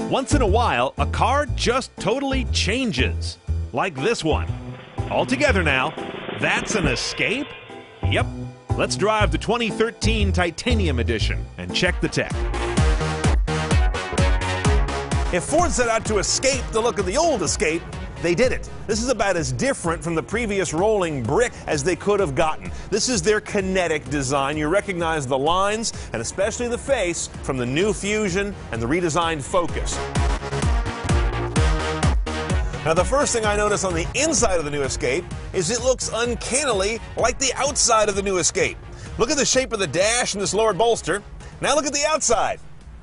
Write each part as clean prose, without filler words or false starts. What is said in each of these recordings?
Once in a while, a car just totally changes. Like this one. All together now, that's an Escape? Yep. Let's drive the 2013 Titanium Edition and check the tech. If Ford set out to escape the look of the old Escape, they did it. This is about as different from the previous rolling brick as they could have gotten. This is their kinetic design. You recognize the lines, and especially the face, from the new Fusion and the redesigned Focus. Now, the first thing I notice on the inside of the new Escape is it looks uncannily like the outside of the new Escape. Look at the shape of the dash and this lower bolster. Now look at the outside.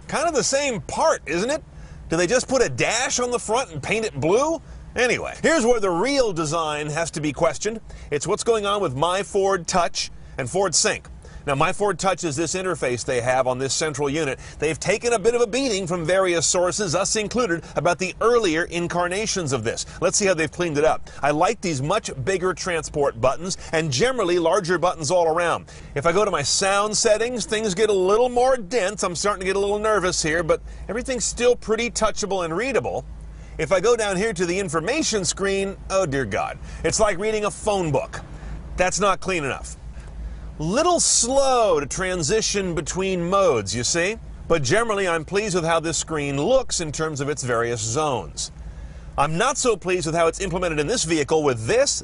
Kind of the same part, isn't it? Do they just put a dash on the front and paint it blue? Anyway, here's where the real design has to be questioned. It's what's going on with My Ford Touch and Ford Sync. Now, My Ford Touch is this interface they have on this central unit. They've taken a bit of a beating from various sources, us included, about the earlier incarnations of this. Let's see how they've cleaned it up. I like these much bigger transport buttons and generally larger buttons all around. If I go to my sound settings, things get a little more dense. I'm starting to get a little nervous here, but everything's still pretty touchable and readable. If I go down here to the information screen, oh dear God, it's like reading a phone book. That's not clean enough. Little slow to transition between modes, you see? But generally, I'm pleased with how this screen looks in terms of its various zones. I'm not so pleased with how it's implemented in this vehicle with this,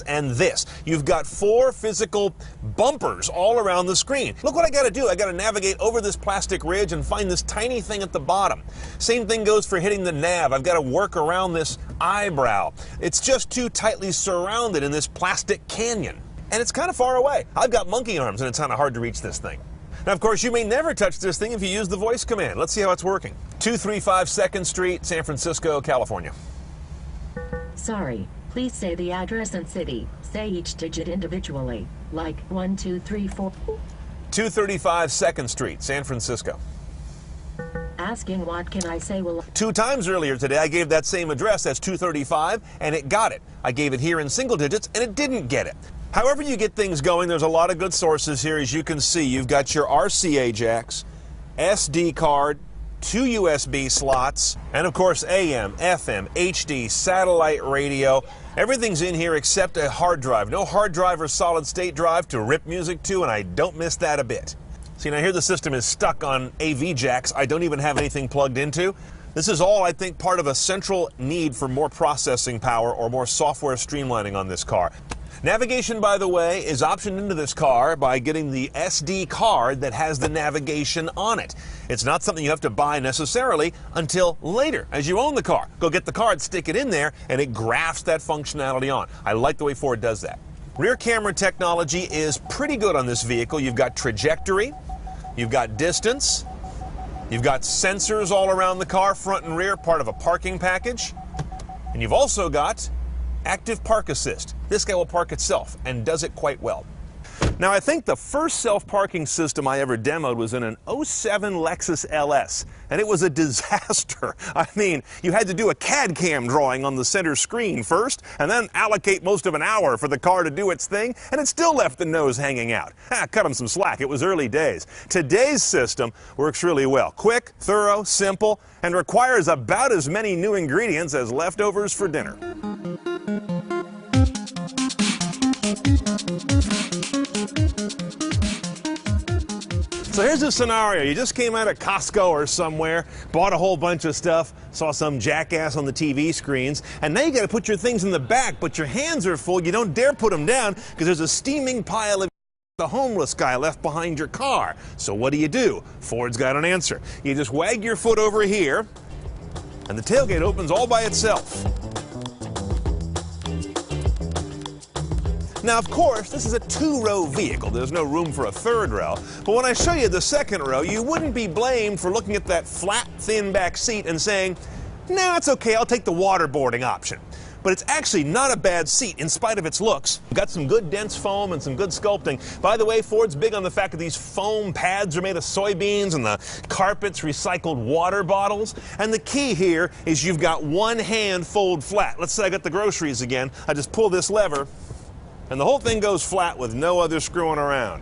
and this. You've got 4 physical bumpers all around the screen. Look what I gotta do. I gotta navigate over this plastic ridge and find this tiny thing at the bottom. Same thing goes for hitting the nav. I've gotta work around this eyebrow. It's just too tightly surrounded in this plastic canyon. And it's kind of far away. I've got monkey arms and it's kind of hard to reach this thing. Now, of course, you may never touch this thing if you use the voice command. Let's see how it's working. 235 2nd Street, San Francisco, California. Sorry, please say the address and city. Say each digit individually, like 1, 2, 3, 4. 235 2nd Street, San Francisco. Asking what can I say will... 2 times earlier today, I gave that same address as 235, and it got it. I gave it here in single digits, and it didn't get it. However you get things going, there's a lot of good sources here. As you can see, you've got your RCA jacks, SD card, 2 USB slots, and of course AM, FM, HD, satellite radio. Everything's in here except a hard drive. No hard drive or solid state drive to rip music to, and I don't miss that a bit. See, now here the system is stuck on AV jacks I don't even have anything plugged into. This is all, I think, part of a central need for more processing power or more software streamlining on this car. Navigation, by the way, is optioned into this car by getting the SD card that has the navigation on it. It's not something you have to buy necessarily until later, as you own the car. Go get the card, stick it in there, and it grafts that functionality on. I like the way Ford does that. Rear camera technology is pretty good on this vehicle. You've got trajectory, you've got distance, you've got sensors all around the car, front and rear, part of a parking package, and you've also got Active Park Assist. This guy will park itself and does it quite well. Now, I think the first self-parking system I ever demoed was in an '07 Lexus LS, and it was a disaster. I mean, you had to do a CAD CAM drawing on the center screen first, and then allocate most of an hour for the car to do its thing, and it still left the nose hanging out. Cut them some slack. It was early days. Today's system works really well. Quick, thorough, simple, and requires about as many new ingredients as leftovers for dinner. So here's a scenario. You just came out of Costco or somewhere, bought a whole bunch of stuff, saw some jackass on the TV screens, and now you got to put your things in the back, but your hands are full. You don't dare put them down because there's a steaming pile of the homeless guy left behind your car. So what do? Ford's got an answer. You just wag your foot over here, and the tailgate opens all by itself. Now, of course, this is a 2-row vehicle. There's no room for a 3rd row. But when I show you the 2nd row, you wouldn't be blamed for looking at that flat, thin back seat and saying, "No, it's okay, I'll take the waterboarding option." But it's actually not a bad seat in spite of its looks. We've got some good dense foam and some good sculpting. By the way, Ford's big on the fact that these foam pads are made of soybeans and the carpet's recycled water bottles. And the key here is you've got one hand fold flat. Let's say I got the groceries again. I just pull this lever, and the whole thing goes flat with no other screwing around.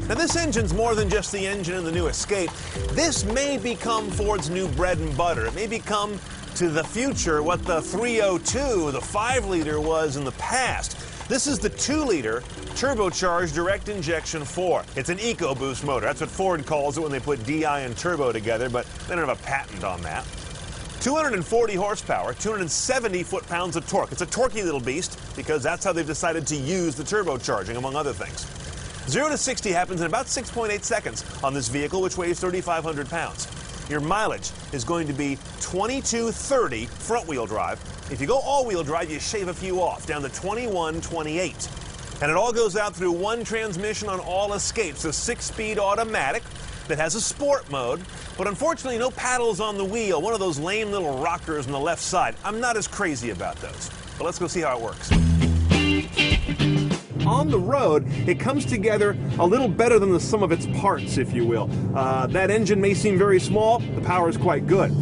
Now, this engine's more than just the engine in the new Escape. This may become Ford's new bread and butter. It may become, to the future, what the 302, the 5-liter, was in the past. This is the 2-liter turbocharged direct injection 4. It's an EcoBoost motor. That's what Ford calls it when they put DI and turbo together, but they don't have a patent on that. 240 horsepower, 270 foot-pounds of torque. It's a torquey little beast because that's how they've decided to use the turbocharging, among other things. 0 to 60 happens in about 6.8 seconds on this vehicle, which weighs 3,500 pounds. Your mileage is going to be 2230 front-wheel drive. If you go all-wheel drive, you shave a few off, down to 2128. And it all goes out through one transmission on all Escapes, a 6-speed automatic that has a sport mode, but unfortunately no paddles on the wheel, one of those lame little rockers on the left side. I'm not as crazy about those, but let's go see how it works. On the road, it comes together a little better than the sum of its parts, if you will. That engine may seem very small, the power is quite good.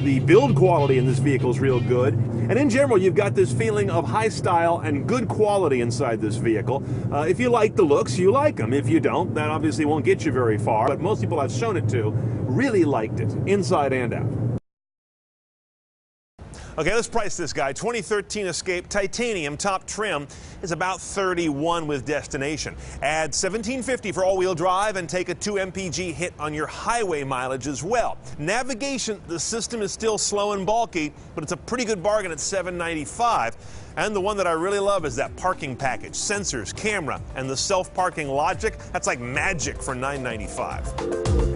The build quality in this vehicle is real good. And in general, you've got this feeling of high style and good quality inside this vehicle. If you like the looks, you like them. If you don't, that obviously won't get you very far. But most people I've shown it to really liked it, inside and out. Okay, let's price this guy. 2013 Escape titanium top trim is about $31 with destination. Add $1750 for all-wheel drive and take a 2 mpg hit on your highway mileage as well. Navigation, the system is still slow and bulky, but it's a pretty good bargain at $795. And the one that I really love is that parking package. Sensors, camera, and the self-parking logic. That's like magic for $995.